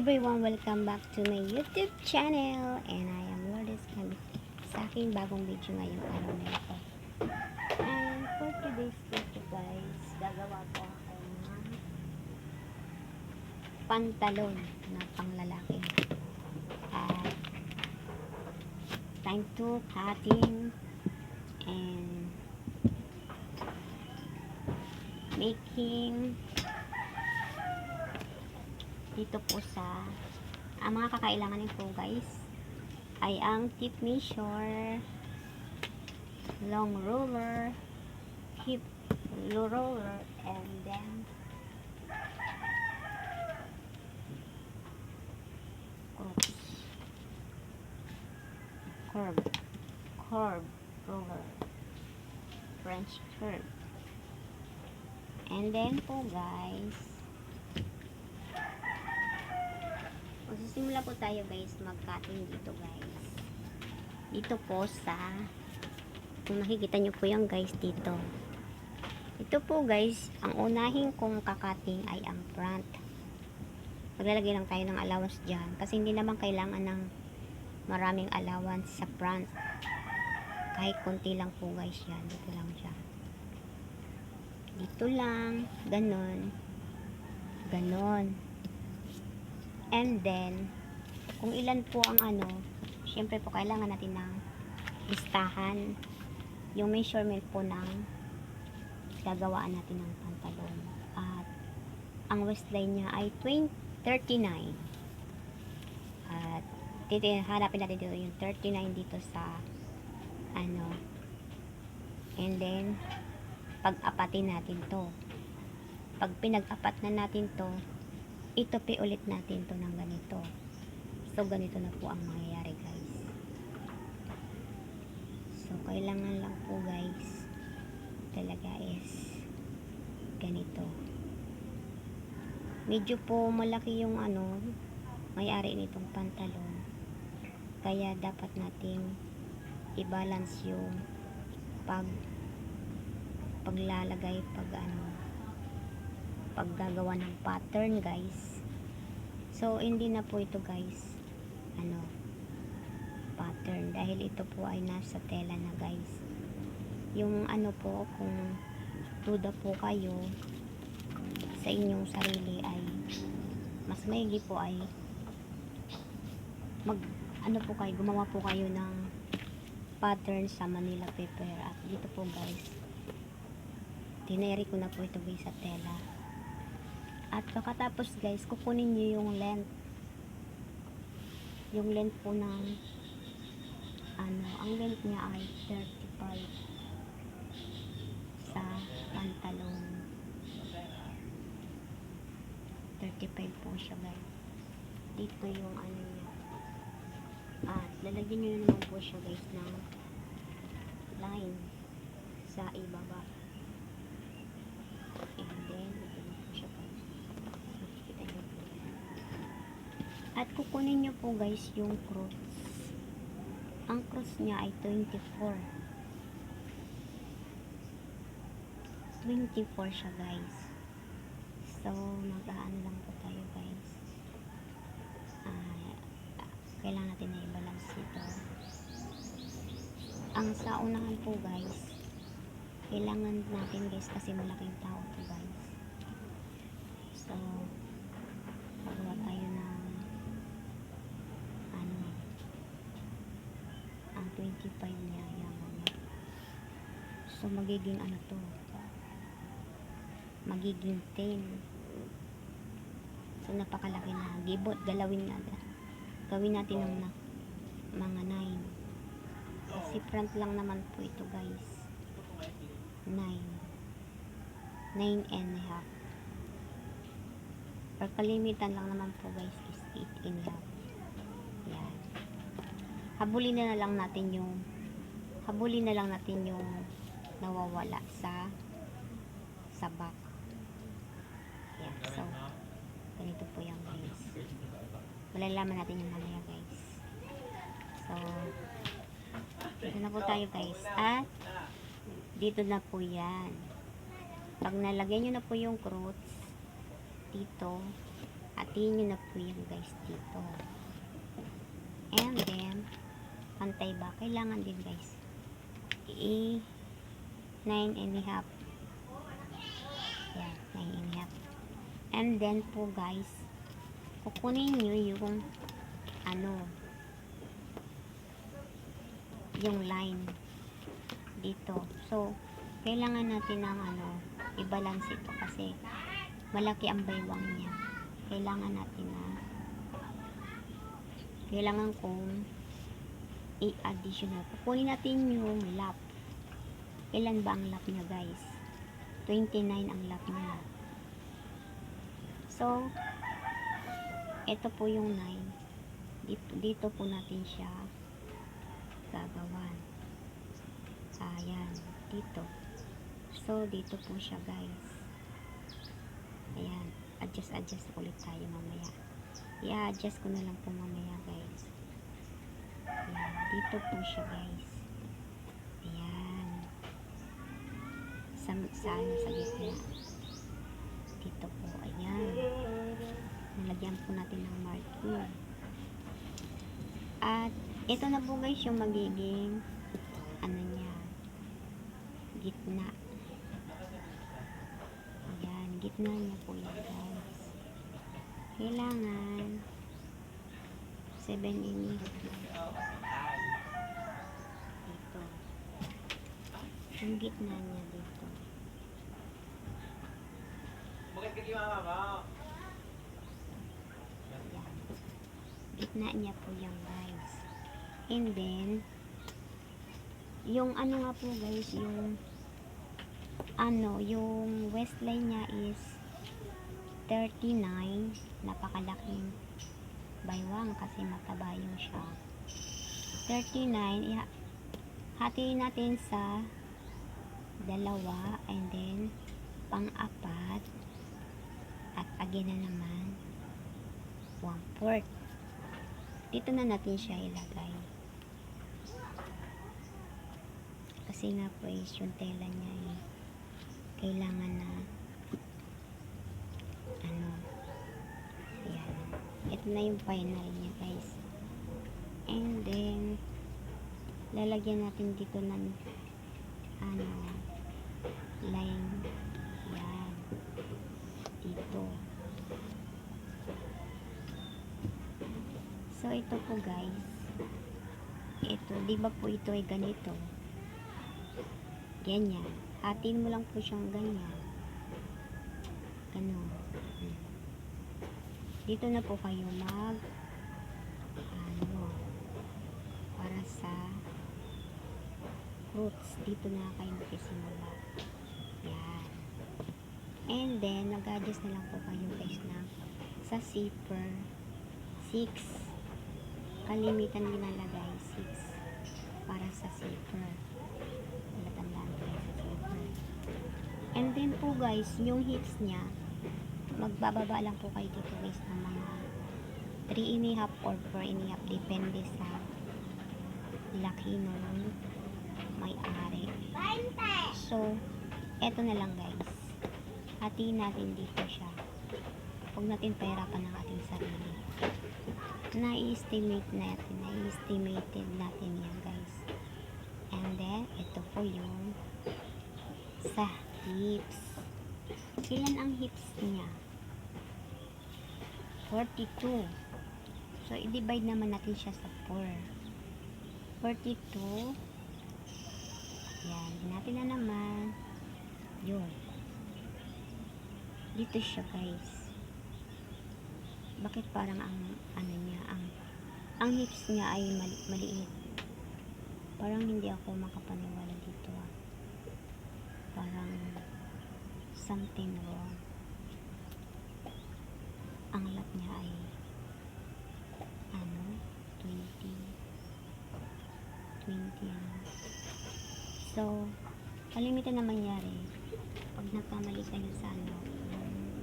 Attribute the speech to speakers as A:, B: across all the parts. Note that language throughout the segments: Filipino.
A: everyone, welcome back to my YouTube channel and I am Lourdes Camby sa aking bagong video ngayong araw na ito. And for today's video guys, gagawa ko ako ng pantalon na panglalaki. At time to cutting and making dito po sa ang mga kakailangan nito guys ay ang tape measure, long ruler, hip roller, and then curve roller, French curve, and then po guys magsisimula po tayo guys mag-cutting dito guys. Dito po sa, kung nakikita nyo po yung guys dito. Ito po guys, ang unahin kong kakating ay ang front. Maglalagay lang tayo ng allowance dyan. Kasi hindi naman kailangan ng maraming allowance sa front. Kahit konti lang po guys yan. Dito lang siya. Dito lang. Ganon. Ganon. And then, kung ilan po ang syempre po kailangan natin ng listahan, yung measurement po ng gagawaan natin ng pantalon. At ang waistline niya ay 39. At hanapin natin dito yung 39 dito sa and then pag-apatin natin to. Pag pinag-apat na natin to, itupi ulit natin to ng ganito. So ganito na po ang mangyayari guys. So kailangan lang po guys talaga is ganito. Medyo po malaki yung may-ari nitong pantalon. Kaya dapat nating i-balance yung paglalagay paggagawa ng pattern guys. So hindi na po ito guys pattern dahil ito po ay nasa tela na guys. Yung po, kung duda po kayo sa inyong sarili ay mas maigi po ay gumawa po kayo ng pattern sa Manila paper. At dito po guys, tineri ko na po ito guys sa tela. At pagkatapos guys, kukunin nyo yung length. Yung length po ng ang length niya ay 35 sa pantalon. 35 po siya guys. Dito yung niya. At lalagyan nyo naman po siya guys ng line sa ibaba. And then at kukunin nyo po guys yung cross. Ang cross niya ay 24 siya guys. So mag-aano lang po tayo guys. Kailangan natin na i-balance ito. Ang sa unahan po guys, kailangan natin guys kasi malaking tao to guys. So magawa tayo ng ang 25 niya, yaman niya. So magiging magiging 10. So napakalaki na. Gibot, gawin natin ng mga 9. Kasi front lang naman po ito guys. 9 and a half. Kalimitan lang naman po guys is 8 and a half. Yan. Habulin na lang natin yung nawawala sa back. Yan. So ganito po yan guys. Malalaman natin yung mamaya guys. So dito na po tayo guys. At dito na po yan. Pag nalagyan nyo na po yung cross dito, hatiin nyo na po yan guys dito. And then, pantay ba? Kailangan din guys. 9.5. Yan, 9.5. And then po guys, kukunin nyo yung yung line dito. So, kailangan natin ng i-balance ito kasi malaki ang baywang niya. Kailangan natin kailangan kong i-additional. Kukunin natin yung lap. Ilan ba ang lap niya guys? 29 ang lap niya. So, ito po yung 9. Dito po natin siya gagawan. Ayan, dito. So, dito po siya guys. Ayan, adjust ulit tayo mamaya. I-adjust ko na lang po mamaya guys. Ayan, dito po siya guys. Ayan. Sa gitna. Dito po, ayan. Nalagyan po natin ng marking. At, ito na po guys yung magiging niya, gitna. Ayan, gitna niya po yan guys. Kailangan 7.5 dito. Yung gitna niya dito. Ayan. Gitna niya po yan guys. And then, yung nga po guys, yung waistline niya is 39. Napakalaking baywang kasi mataba yung siya. 39, hatiin natin sa dalawa, and then pang-apat, at again na naman 1/4. Dito na natin siya ilagay. Kasi nga po is yung tela niya kailangan na ayan. Ito na yung final niya guys. And then lalagyan natin dito ng line. Yan. Dito. So ito po guys. Ito, di ba po ito ay ganito? Ganyan. Hatiin mo lang po siyang ganyan. Ganon. Dito na po kayo para sa roots. Dito na kayo magsisimula. Yan. And then, nag-adjust na lang po kayo guys sa zipper 6. Kalimitan ginalagay 6 para sa zipper. Tandaan ko sa zipper. And then po guys, yung hips niya, magbababa lang po kayo dito guys ng mga 3.5 or 4.5, depende sa laki nung may-ari. So, eto na lang guys. Hatiin natin dito siya. Huwag natin pahirapan ng ating sarili. Na-estimate natin yan guys. And then, ito po yung sa hips. Ilan ang hips niya? 42. So, i-divide naman natin siya sa 4. 42. Yan. Natin na naman. Yun. Dito siya guys. Bakit parang ang hips niya ay maliit? Parang hindi ako makapaniwala dito Parang something wrong. Ang lap niya ay 20. So, kalimitan na mangyari pag nagkamali kayo sa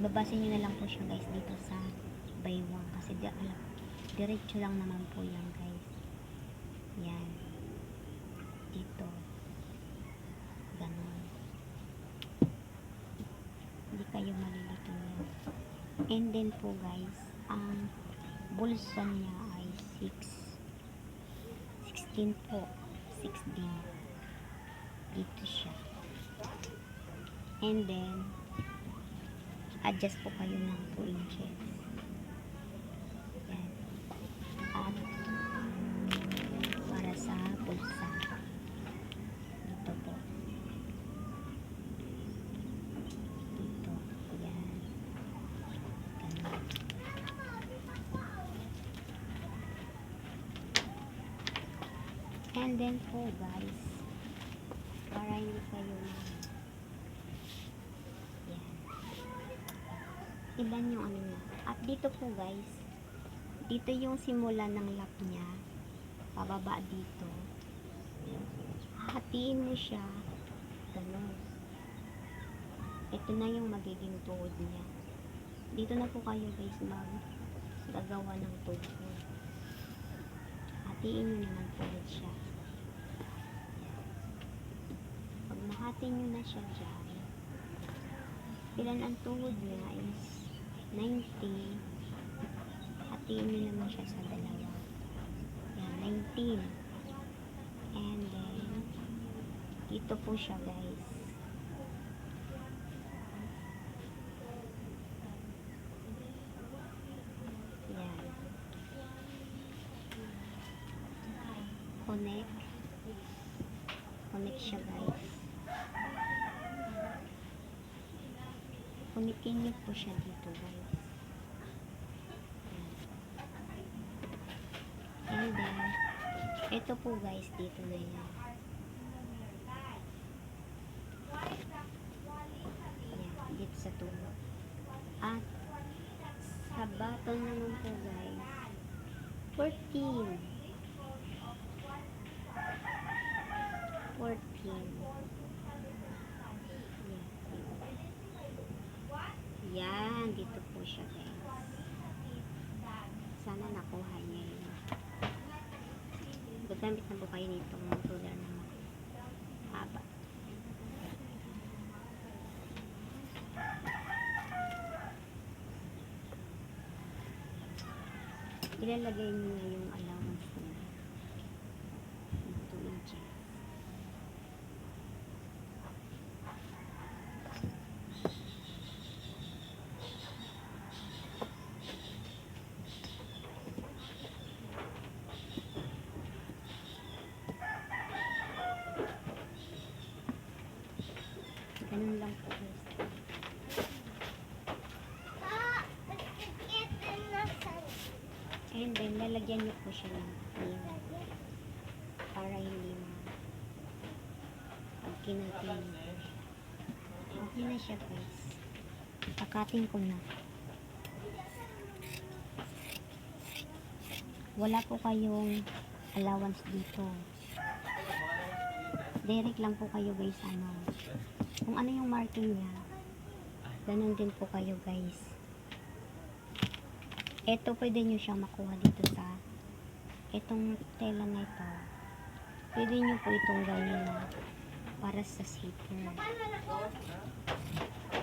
A: babasin nyo na lang po siya guys dito sa baywang kasi diretso lang naman po yan guys. Yan. Dito. Ganon. Hindi kayo malilito yan. And then po guys, ang bulsa niya ay 16 po. 16. Dito siya. And then, adjust po kayo ng 2 inches. Yan. At, para sa bulsa. Dito po. Dito. Yan. Ganun. And then po guys, para hindi kayo na yan. Ilan yung ano niya. At dito po guys, dito yung simula ng lap niya. Pababa dito. Hatiin mo siya. Ganun. Ito na yung magiging tuhod niya. Dito na po kayo guys gagawa ng tuhod. Hatiin nyo naman po siya. Pag mahati nyo na siya dyan, ilan ang tuhod niya is 90. Hatiin nyo naman siya sa dalawa. Yan, 19. And then, dito po siya guys. Yan. Connect siya guys. Connectin niyo po siya dito guys. And then, ito po guys, dito na yan. Yan, dito sa tubo. At, sa button naman po guys, 14. 14. Yan, dito po siya guys. Sana nakuha niya yun. Gagamit na po kayo nitong ruler na haba. Ilalagay niyo na yung allowance niya. 2 inches. Ganun lang po guys. And then, lalagyan niyo po siya ng cream para hindi kinagin niyo po siya. Okay na siya guys. Pakatin ko na. Wala po kayong allowance dito. Direct lang po kayo guys, kung ano yung marking niya, ganun din po kayo guys. Ito pwede nyo siyang makuha dito sa itong tela na ito. Pwede nyo po itong gawin na para sa zipper.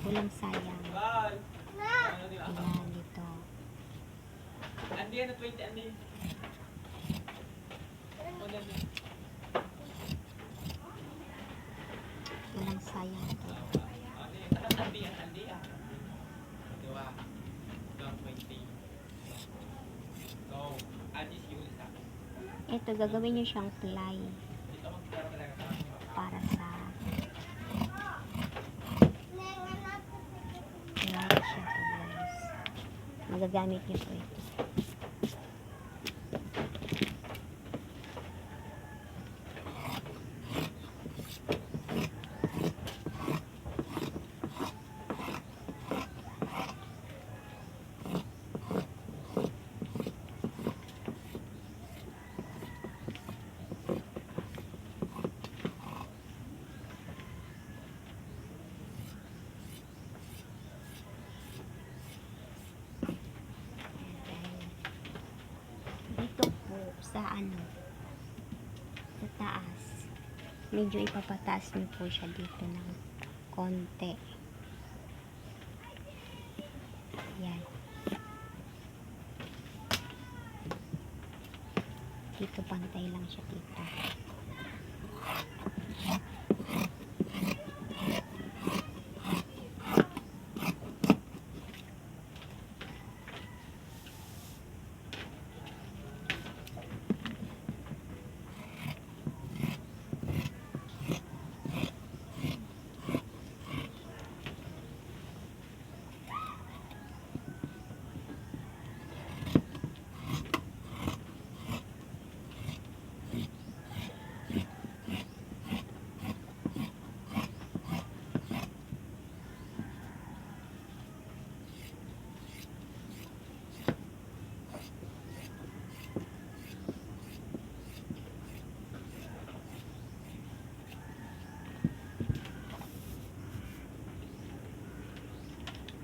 A: Walang sayang. Ayan, dito.
B: Andi na 20 andi.
A: Walang sayang ito.
B: Andi. Dua. 20. So, andi si Ulisa.
A: Ito, gagawin nyo siyang fly
B: Dito magkakaroon talaga
A: para sa fly siya po guys. Magagamit nyo po ito. Dito po sa sa taas, medyo ipapataas nyo po siya dito ng konti. Yan. Dito pantay lang siya dito.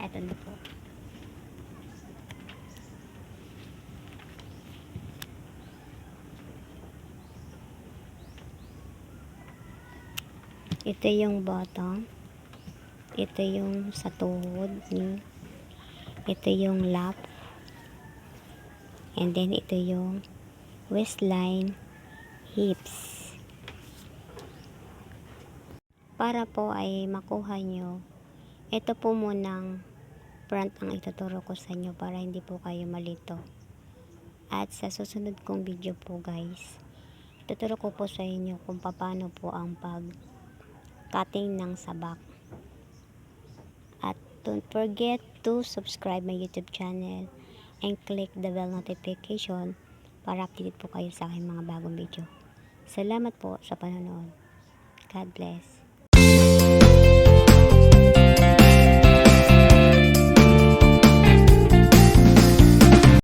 A: Eto na po. Ito yung bottom. Ito yung sa tuhod niyo. Ito yung lap. And then ito yung waistline, hips. Para po ay makuha nyo, ito po munang front ang ituturo ko sa inyo para hindi po kayo malito. At sa susunod kong video po guys, ituturo ko po sa inyo kung paano po ang pag-cutting ng sabak. At don't forget to subscribe my YouTube channel and click the bell notification para updated po kayo sa aking mga bagong video. Salamat po sa panonood. God bless.